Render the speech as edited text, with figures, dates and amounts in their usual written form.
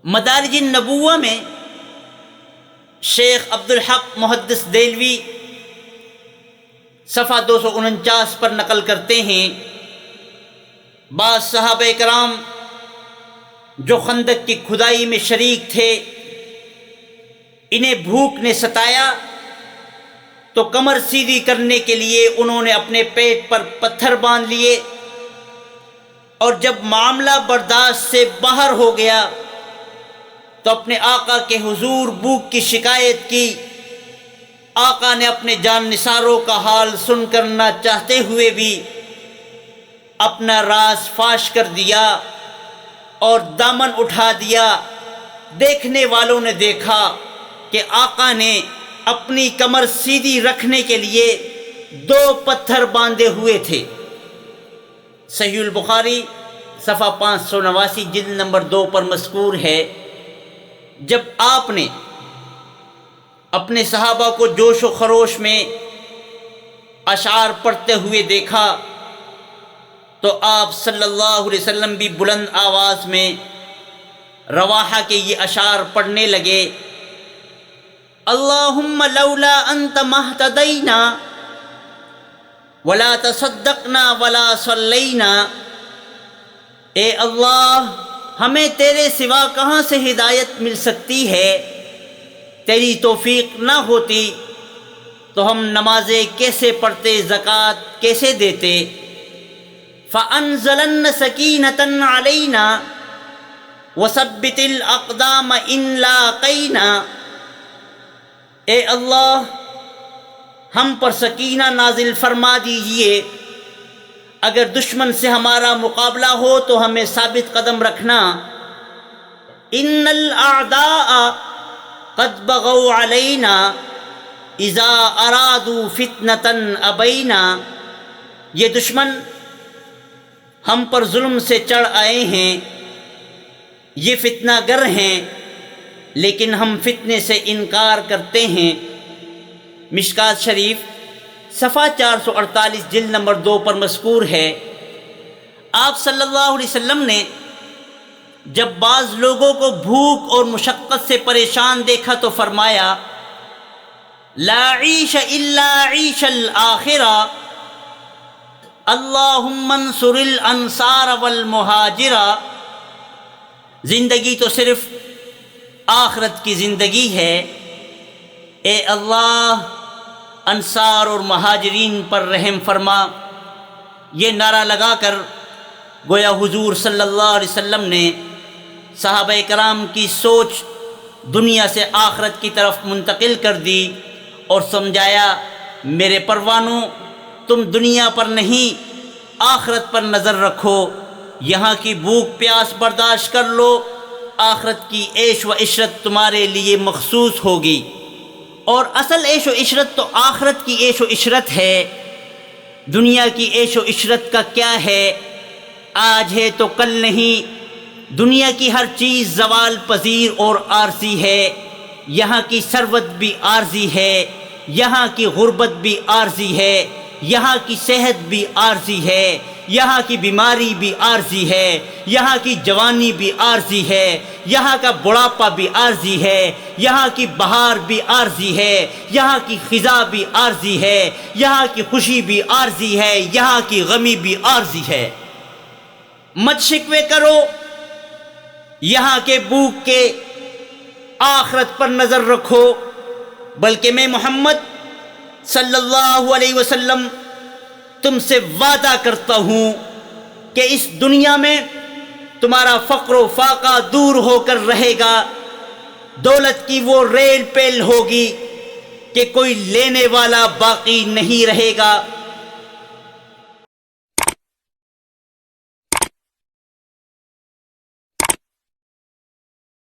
مدارج النبوہ میں شیخ عبدالحق محدث دہلوی صفحہ 249 پر نقل کرتے ہیں، بعض صحابہ کرام جو خندق کی کھدائی میں شریک تھے، انہیں بھوک نے ستایا تو کمر سیدھی کرنے کے لیے انہوں نے اپنے پیٹ پر پتھر باندھ لیے، اور جب معاملہ برداشت سے باہر ہو گیا تو اپنے آقا کے حضور بھوک کی شکایت کی۔ آقا نے اپنے جان نثاروں کا حال سن کر نہ چاہتے ہوئے بھی اپنا راز فاش کر دیا اور دامن اٹھا دیا۔ دیکھنے والوں نے دیکھا کہ آقا نے اپنی کمر سیدھی رکھنے کے لیے 2 پتھر باندھے ہوئے تھے۔ صحیح البخاری صفحہ 589 جلد نمبر 2 پر مذکور ہے، جب آپ نے اپنے صحابہ کو جوش و خروش میں اشعار پڑھتے ہوئے دیکھا تو آپ صلی اللہ علیہ وسلم بھی بلند آواز میں رواحہ کے یہ اشعار پڑھنے لگے، اللہم لولا انت مہتدینا ولا تصدقنا ولا صلینا، اے اللہ ہمیں تیرے سوا کہاں سے ہدایت مل سکتی ہے، تیری توفیق نہ ہوتی تو ہم نمازیں کیسے پڑھتے، زکوٰۃ کیسے دیتے۔ فَأَنزَلَنَّ سَكِينَةً عَلَيْنَا وَثَبِّتِ الْأَقْدَامَ إِن لَاقَيْنَا، اے اللہ ہم پر سکینہ نازل فرما دیجئے، اگر دشمن سے ہمارا مقابلہ ہو تو ہمیں ثابت قدم رکھنا۔ ان الاعداء قد بغوا علینا اذا ارادوا فتنة ابینا، یہ دشمن ہم پر ظلم سے چڑھ آئے ہیں، یہ فتنہ گر ہیں، لیکن ہم فتنے سے انکار کرتے ہیں۔ مشکات شریف صفحہ 448 جلد نمبر 2 پر مذکور ہے، آپ صلی اللہ علیہ وسلم نے جب بعض لوگوں کو بھوک اور مشقت سے پریشان دیکھا تو فرمایا، لا عیش الا عیش الآخرہ، اللہم انصر الانصار والمہاجرہ، زندگی تو صرف آخرت کی زندگی ہے، اے اللہ انصار اور مہاجرین پر رحم فرما۔ یہ نعرہ لگا کر گویا حضور صلی اللہ علیہ وسلم نے صحابہ کرام کی سوچ دنیا سے آخرت کی طرف منتقل کر دی اور سمجھایا، میرے پروانوں تم دنیا پر نہیں آخرت پر نظر رکھو، یہاں کی بھوک پیاس برداشت کر لو، آخرت کی عیش و عشرت تمہارے لیے مخصوص ہوگی۔ اور اصل عیش و عشرت تو آخرت کی عیش و عشرت ہے، دنیا کی عیش و عشرت کا کیا ہے، آج ہے تو کل نہیں، دنیا کی ہر چیز زوال پذیر اور عارضی ہے، یہاں کی ثروت بھی عارضی ہے، یہاں کی غربت بھی عارضی ہے، یہاں کی صحت بھی عارضی ہے، یہاں کی بیماری بھی عارضی ہے، یہاں کی جوانی بھی عارضی ہے، یہاں کا بڑھاپا بھی عارضی ہے، یہاں کی بہار بھی عارضی ہے، یہاں کی خزاں بھی عارضی ہے، یہاں کی خوشی بھی عارضی ہے، یہاں کی غمی بھی عارضی ہے۔ مت شکوے کرو یہاں کے بھوک کے، آخرت پر نظر رکھو، بلکہ میں محمد صلی اللہ علیہ وسلم تم سے وعدہ کرتا ہوں کہ اس دنیا میں تمہارا فقر و فاقہ دور ہو کر رہے گا، دولت کی وہ ریل پیل ہوگی کہ کوئی لینے والا باقی نہیں رہے گا۔